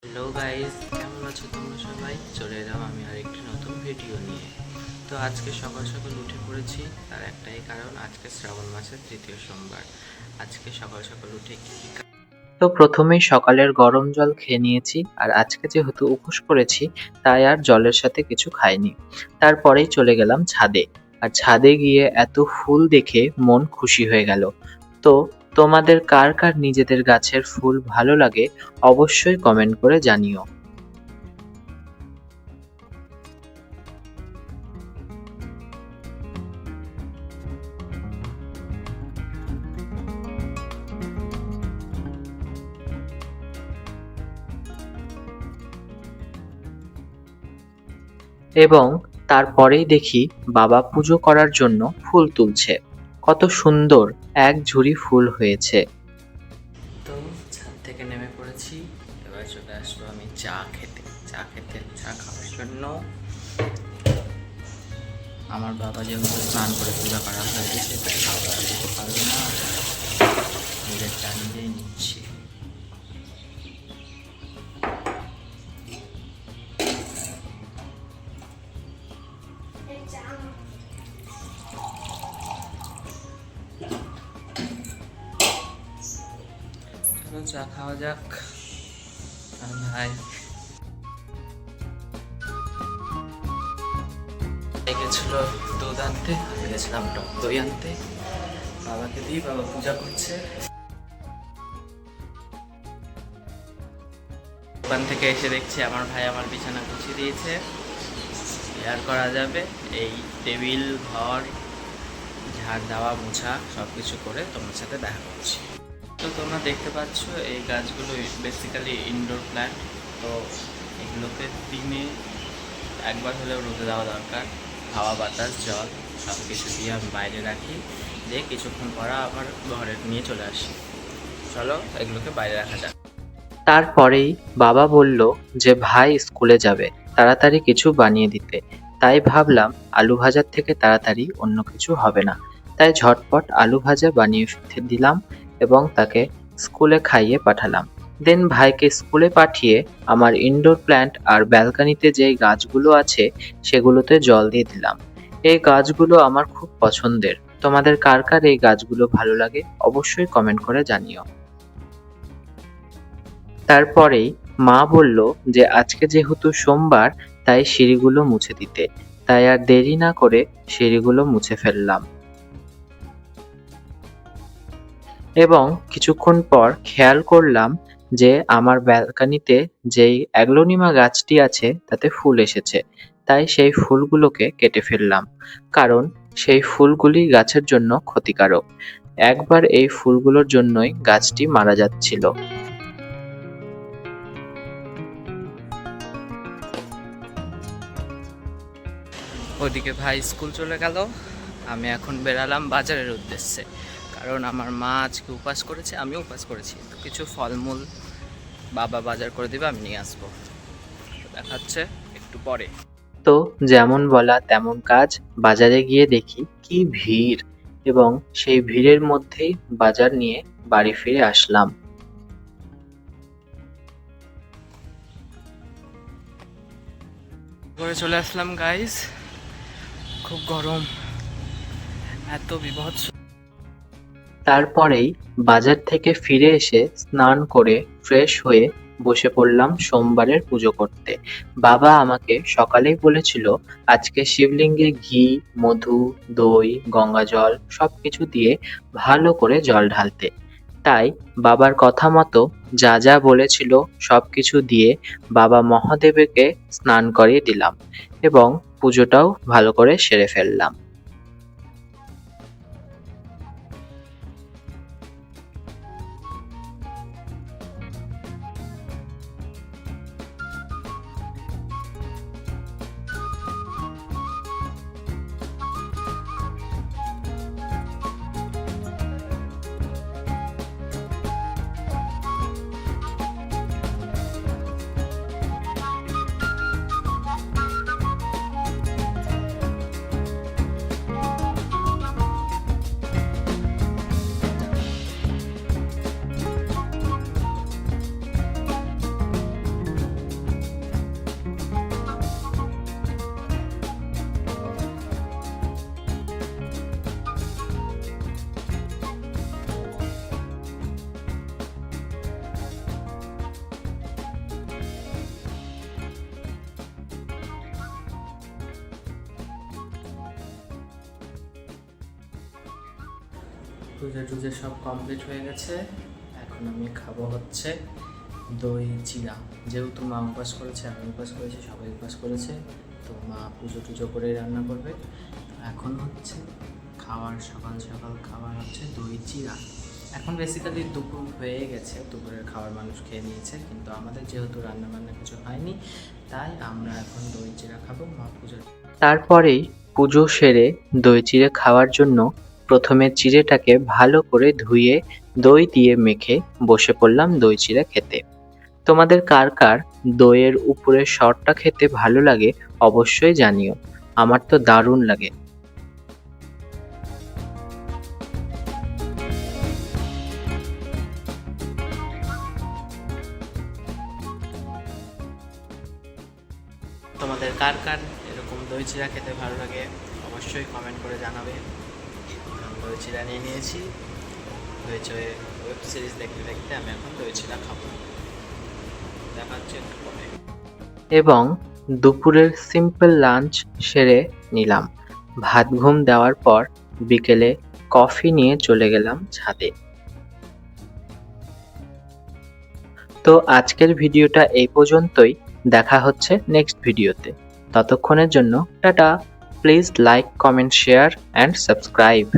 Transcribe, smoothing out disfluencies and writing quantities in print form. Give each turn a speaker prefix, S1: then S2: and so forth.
S1: Hello guys, কেমন আছো তোমরা সবাই? চলে এলাম আমি আরেকটি নতুন ভিডিও নিয়ে। তো আজকে সকাল সকাল উঠে পড়েছি, তার একটাই কারণ আজকে শ্রাবণ মাসের তৃতীয় সোমবার। আজকে সকাল সকাল উঠে তো প্রথমেই সকালের গরম জল খেয়ে নিয়েছি, আর আজকে যেহেতু উপোস করেছি তাই আর জলের সাথে কিছু খাইনি। তারপরেই চলে গেলাম ছাদে, আর ছাদে গিয়ে এত ফুল দেখে মন খুশি হয়ে গেল। তো তোমাদের কার কার নিজেদের গাছের ফুল ভালো লাগে অবশ্যই কমেন্ট করে জানিও। এবং তারপরেই দেখি বাবা পুজো করার জন্য ফুল তুলছে। কত সুন্দর এক ঝুড়ি ফুল হয়েছে। তো ছাদ থেকে নেমে পড়েছি, এবার চলে আসবো আমি চা খাওয়ার জন্য। আমার বাবা যেহেতু স্নান করে পূজা করা হয়ে গেছে তাই বাবা আর যেতে পারবে না, নিজের চা নিজেই নিচ্ছি। চলো চা খাওয়া যাক। আর ভাই গেছিল দুধ আনতে, আমি গেছিলাম টক দই আনতে। বাবাকে দিই, বাবা পূজা করছে। দোকান থেকে এসে দেখছি আমার ভাই আমার বিছানা গুছিয়ে দিয়েছে। শেয়ার করা যাবে এই টেবিল ঘর ঝাড় দেওয়া মোছা সব কিছু করে তোমার সাথে দেখা করছি। তো তোমরা দেখতে পাচ্ছ এই গাছগুলো বেসিক্যালি ইনডোর প্ল্যান্ট। তো এগুলোকে দিনে একবার হলেও রোদে দেওয়া দরকার। হাওয়া বাতাস জল সব কিছু দিয়ে আমি বাইরে রাখি, দিয়ে কিছুক্ষণ পর আবার ঘরে নিয়ে চলে আসি। চলো এগুলোকে বাইরে রাখা যাক। তারপরেই বাবা বলল যে ভাই স্কুলে যাবে, তাড়াতাড়ি কিছু বানিয়ে দিতে। তাই ভাবলাম আলু ভাজার থেকে তাড়াতাড়ি অন্য কিছু হবে না, তাই ঝটপট আলু ভাজা বানিয়ে দিলাম এবং তাকে স্কুলে খাইয়ে পাঠালাম। দেন ভাইকে স্কুলে পাঠিয়ে আমার ইনডোর প্ল্যান্ট আর ব্যালকনিতে যেই গাছগুলো আছে সেগুলোতে জল দিয়ে দিলাম। এই গাছগুলো আমার খুব পছন্দের। তোমাদের কার কার এই গাছগুলো ভালো লাগে অবশ্যই কমেন্ট করে জানিও। তারপরেই মা বলল যে আজকে যেহেতু সোমবার তাই সিঁড়িগুলো মুছে দিতে, তাই আর দেরি না করে সিঁড়িগুলো মুছে ফেললাম। এবং কিছুক্ষণ পর খেয়াল করলাম যে আমার ব্যালকনিতে যেই অ্যাগ্লোনিমা গাছটি আছে তাতে ফুল এসেছে, তাই সেই ফুলগুলোকে কেটে ফেললাম, কারণ সেই ফুলগুলি গাছের জন্য ক্ষতিকারক। একবার এই ফুলগুলোর জন্যই গাছটি মারা যাচ্ছিল। ওদিকে ভাই স্কুল চলে গেল, আমি এখন বেরালাম বাজারের উদ্দেশ্যে, কারণ আমার মা আজকে উপাস করেছে, আমিও উপাস করেছি। তো কিছু ফলমূল বাবা বাজার করে দেবে, আমি নিয়ে আসবো। দেখাচ্ছে একটু পরে। তো যেমন বলা তেমন কাজ, বাজারে গিয়ে দেখি কি ভিড়, এবং সেই ভিড়ের মধ্যেই বাজার নিয়ে বাড়ি ফিরে আসলাম। ঘরে চলে আসলাম গাইস, খুব গরম, এত বীভৎস। তারপরেই বাজার থেকে ফিরে এসে স্নান করে ফ্রেশ হয়ে বসে পড়লাম সোমবারের পুজো করতে। বাবা আমাকে সকালেই বলেছিল আজকে শিবলিঙ্গে ঘি, মধু, দই, গঙ্গা জল সবকিছু দিয়ে ভালো করে জল ঢালতে। তাই বাবার কথা মতো যা যা বলেছিল সবকিছু দিয়ে বাবা মহাদেবকে স্নান করিয়ে দিলাম এবং পুজোটাও ভালো করে সেরে ফেললাম। পুজো টুজো সব কমপ্লিট হয়ে গেছে। এখন আমি খাবো হচ্ছে দই চিড়া। যেহেতু মা উপবাস করেছে, আমি উপবাস করেছি, সবাই উপবাস করেছে, তো মা পুজো টুজো করেই রান্না করবে। এখন হচ্ছে খাবার, সকাল সকাল খাবার হচ্ছে দই চিড়া। এখন বেসিক্যালি দুপুর হয়ে গেছে, দুপুরের খাবার মানুষ খেয়ে নিয়েছে, কিন্তু আমাদের যেহেতু রান্না বান্না কিছু হয়নি, তাই আমরা এখন দই চিড়া খাবো মা পুজোর। তারপরেই পুজো সেরে দই চিড়ে খাওয়ার জন্য প্রথমে চিড়েটাকে ভালো করে ধুয়ে দই দিয়ে মেখে বসে পড়লাম দই চিড়ে খেতে। তোমাদের কার কার দইয়ের উপরের সরটা খেতে ভালো লাগে অবশ্যই জানিও, আমার তো দারুণ লাগে। তোমাদের কার কার এরকম দই চিড়া খেতে ভালো লাগে অবশ্যই কমেন্ট করে জানাবে। আমি দই চিড়া নিয়ে নিয়েছি, ওয়েব সিরিজ দেখতে দেখতে আমি এখন দই চিড়া খাবো। দেখা হচ্ছে একটু পরে। এবং দুপুরের সিম্পল লাঞ্চ সেরে নিলাম। ভাত ঘুম দেওয়ার পর বিকেলে কফি নিয়ে চলে গেলাম ছাদে। তো আজকের ভিডিওটা এই পর্যন্তই, দেখা হচ্ছে নেক্সট ভিডিওতে। ততক্ষণের জন্য tata. Please like, comment, share and subscribe.